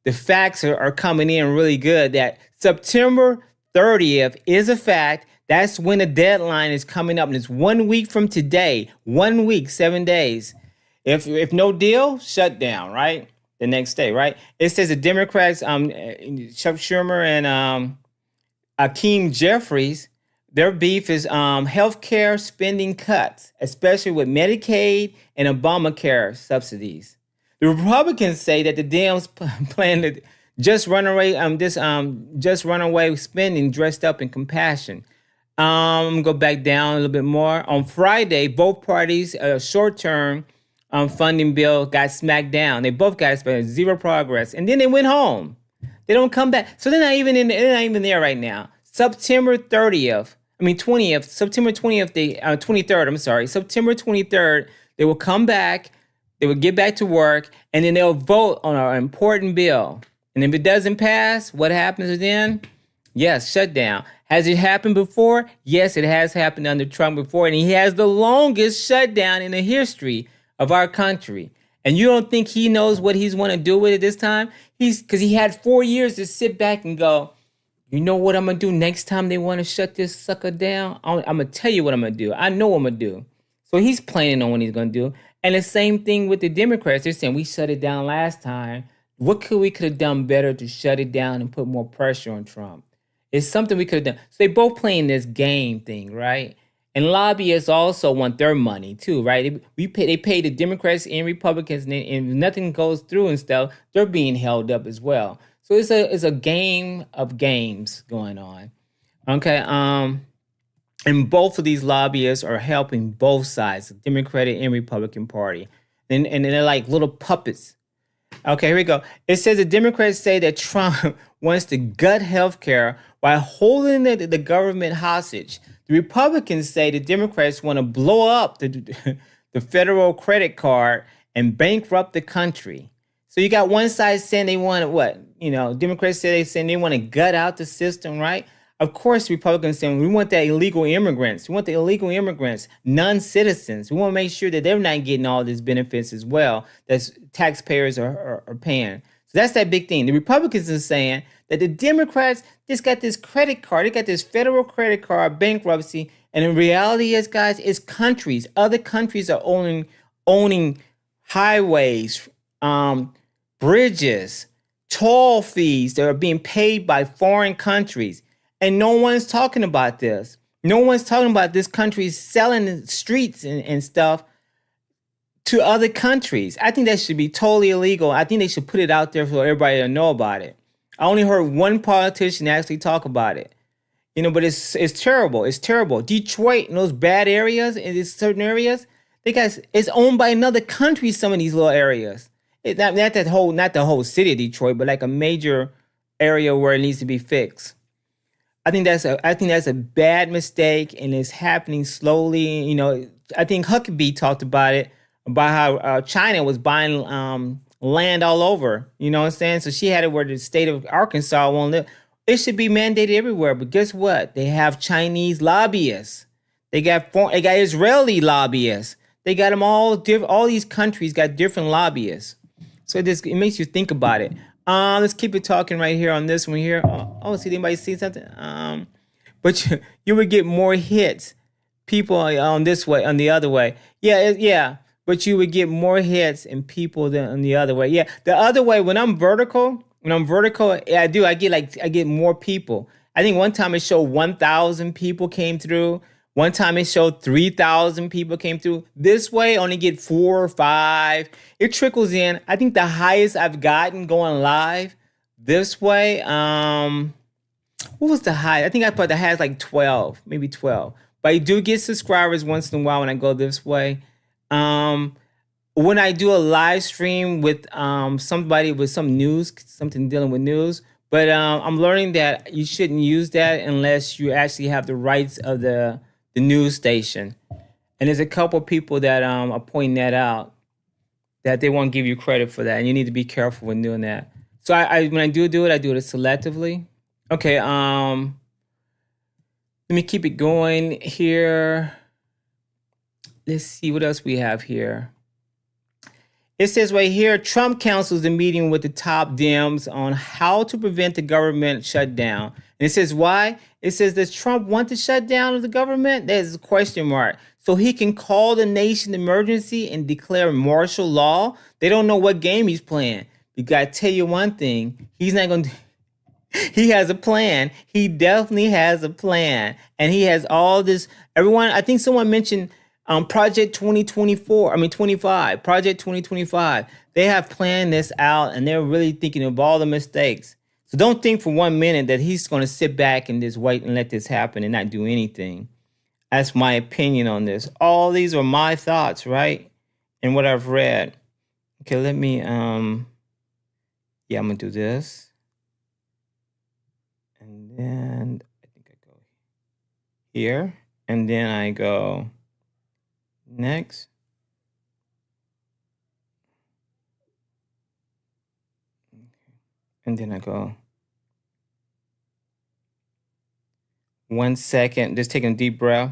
the facts are coming in really good that September 30th is a fact. That's when the deadline is coming up, and it's 1 week from today. 1 week, 7 days. If no deal, shut down, right? The next day, right? It says the Democrats, Chuck Schumer and Akeem Jeffries, their beef is healthcare spending cuts, especially with Medicaid and Obamacare subsidies. The Republicans say that the Dems plan to just runaway spending dressed up in compassion. Go back down a little bit more. On Friday, both parties' short-term funding bill got smacked down. They both got zero progress, and then they went home. They don't come back, so they're not even they're not even there right now. September 30th, I mean 20th, September 20th, 23rd. I'm sorry, September 23rd. They will come back. They will get back to work, and then they'll vote on an important bill. And if it doesn't pass, what happens then? Yes, shutdown. Has it happened before? Yes, it has happened under Trump before, and he has the longest shutdown in the history of our country. And you don't think he knows what he's want to do with it this time? Because he had 4 years to sit back and go, you know what I'm going to do next time they want to shut this sucker down? I'm going to tell you what I'm going to do. I know what I'm going to do. So he's planning on what he's going to do. And the same thing with the Democrats. They're saying we shut it down last time. What could we have done better to shut it down and put more pressure on Trump? It's something we could have done. So they both playing this game thing, right? And lobbyists also want their money too, right? They pay the Democrats and Republicans, and nothing goes through and stuff. They're being held up as well. So it's a game of games going on. Okay. And both of these lobbyists are helping both sides, the Democratic and Republican Party. And they're like little puppets. Okay, here we go. It says the Democrats say that Trump wants to gut healthcare while holding the government hostage. The Republicans say the Democrats want to blow up the federal credit card and bankrupt the country. So you got one side saying they want what? Democrats say they want to gut out the system, right? Of course, Republicans saying we want the illegal immigrants. We want the illegal immigrants, non-citizens. We want to make sure that they're not getting all these benefits as well that taxpayers are paying. So that's that big thing. The Republicans are saying that the Democrats just got this credit card. They got this federal credit card bankruptcy. And the reality is, guys, it's countries. Other countries are owning highways, bridges, toll fees that are being paid by foreign countries. And no one's talking about this. No one's talking about this country selling streets and stuff to other countries. I think that should be totally illegal. I think they should put it out there for everybody to know about it. I only heard one politician actually talk about it. But it's terrible. It's terrible. Detroit and those bad areas, in these certain areas, it's owned by another country, some of these little areas. Not the whole city of Detroit, but like a major area where it needs to be fixed. I think that's a bad mistake, and it's happening slowly. I think Huckabee talked about it, about how China was buying land all over. You know what I'm saying? So she had it where the state of Arkansas won't live. It should be mandated everywhere. But guess what? They have Chinese lobbyists. They got Israeli lobbyists. They got them all different. All these countries got different lobbyists. So it makes you think about it. Let's keep it talking right here on this one here. See, anybody see something? But you would get more hits, people on this way, on the other way. Yeah. But you would get more hits and people than on the other way. Yeah, the other way, when I'm vertical, I get more people. I think one time it showed 1,000 people came through. One time it showed 3,000 people came through. This way, only get 4 or 5. It trickles in. I think the highest I've gotten going live this way, what was the high? I think I thought the highest like 12, maybe 12. But I do get subscribers once in a while when I go this way. When I do a live stream with somebody with some news, something dealing with news, but I'm learning that you shouldn't use that unless you actually have the rights of the news station. And there's a couple people that are pointing that out, that they won't give you credit for that, and you need to be careful when doing that. So when I do it, I do it selectively. Okay, let me keep it going here. Let's see what else we have here. It says right here, Trump counsels a meeting with the top Dems on how to prevent the government shutdown. And it says why? It says, does Trump want to shut down the government? There's a question mark. So he can call the nation emergency and declare martial law. They don't know what game he's playing. You got to tell you one thing. He's not going to... He has a plan. He definitely has a plan. And he has all this. Everyone, I think someone mentioned Project 2024. I mean, 25. Project 2025. They have planned this out and they're really thinking of all the mistakes. So don't think for 1 minute that he's going to sit back and just wait and let this happen and not do anything. That's my opinion on this. All these are my thoughts, right? And what I've read. Okay, let me, yeah, I'm going to do this. And then I think I go here. And then I go next. And then I go 1 second, just taking a deep breath.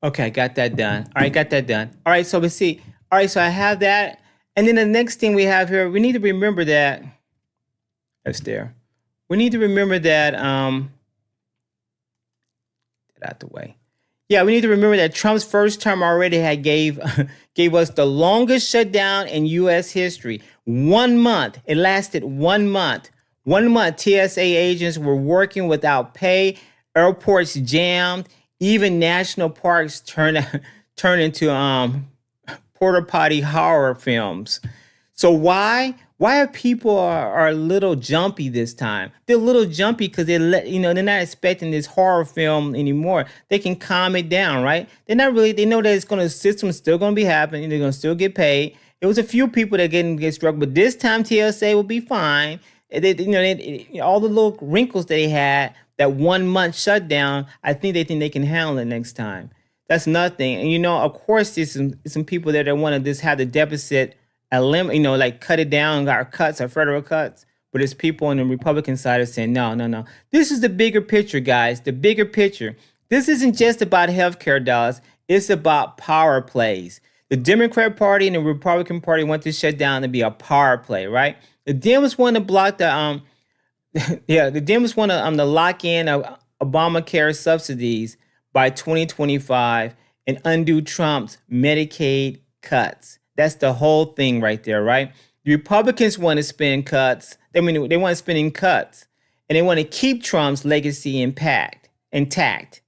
Okay, I got that done. All right, got that done. All right, so we see. All right, so I have that. And then the next thing we have here, we need to remember that. That's there. We need to remember that. Get out the way. Yeah, we need to remember that Trump's first term already had gave us the longest shutdown in U.S. history. 1 month. It lasted 1 month. 1 month, TSA agents were working without pay. Airports jammed. Even national parks turn into porta potty horror films. So why are people are a little jumpy this time? They're a little jumpy because they're not expecting this horror film anymore. They can calm it down, right? They're not really. They know that system's still gonna be happening. They're gonna still get paid. It was a few people that get struck, but this time TSA will be fine. All the little wrinkles they had. That 1 month shutdown, I think they can handle it next time. That's nothing. And of course, there's some people there that want to just have the deficit like cut it down, our cuts, our federal cuts. But there's people on the Republican side are saying, no. This is the bigger picture, guys. The bigger picture. This isn't just about healthcare dollars. It's about power plays. The Democrat Party and the Republican Party want this shutdown to be a power play, right? The Dems want to block the the Dems want to lock in Obamacare subsidies by 2025 and undo Trump's Medicaid cuts. That's the whole thing right there, right? The Republicans want to spend cuts. They want spending cuts, and they want to keep Trump's legacy intact.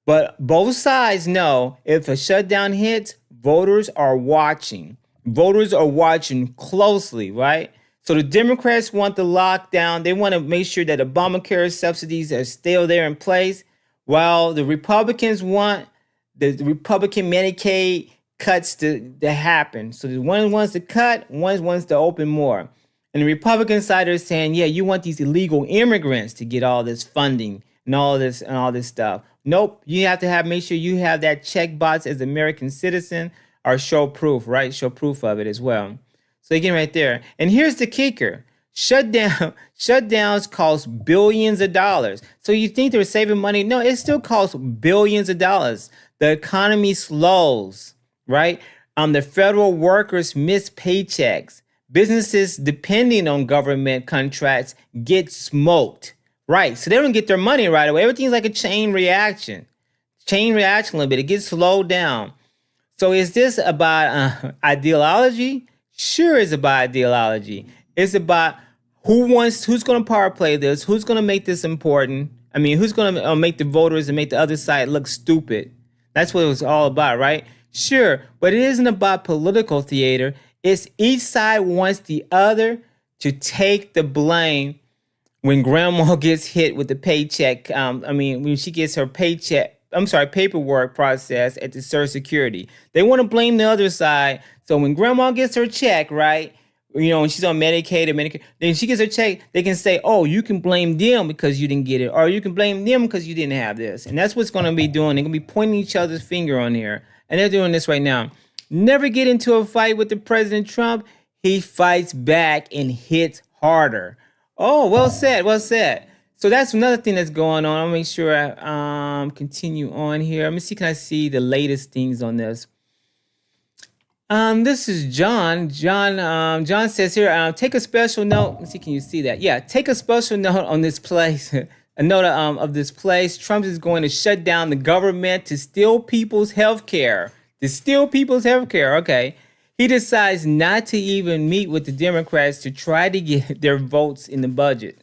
But both sides know if a shutdown hits, voters are watching. Voters are watching closely, right? So the Democrats want the lockdown. They want to make sure that Obamacare subsidies are still there in place, while the Republicans want the Republican Medicaid cuts to happen. So the one wants to cut, one wants to open more. And the Republican side are saying, yeah, you want these illegal immigrants to get all this funding and all this stuff. Nope, you have to make sure you have that check box as an American citizen or show proof, right? Show proof of it as well. So again, right there. And here's the kicker. Shutdowns cost billions of dollars. So you think they're saving money? No, it still costs billions of dollars. The economy slows, right? The federal workers miss paychecks. Businesses depending on government contracts get smoked, right? So they don't get their money right away. Everything's like a chain reaction a little bit. It gets slowed down. So is this about ideology? Sure, it's about ideology. It's about who's going to power play this, who's going to make this important. I mean, who's going to make the voters and make the other side look stupid. That's what it was all about, right? Sure, but it isn't about political theater. It's each side wants the other to take the blame when grandma gets hit with the paycheck. When she gets her paperwork processed at the Social Security. They want to blame the other side. So when grandma gets her check, right, when she's on Medicaid or Medicare, then she gets her check, they can say, oh, you can blame them because you didn't get it, or you can blame them because you didn't have this. And that's what's going to be doing. They're going to be pointing each other's finger on here. And they're doing this right now. Never get into a fight with the President Trump. He fights back and hits harder. Oh, well said. So that's another thing that's going on. I'll make sure I continue on here. Let me see. Can I see the latest things on this? This is John. John says here, take a special note. Let's see, can you see that? Yeah, take a special note on this place. A note of this place. Trump is going to shut down the government to steal people's health care. To steal people's health care. Okay. He decides not to even meet with the Democrats to try to get their votes in the budget.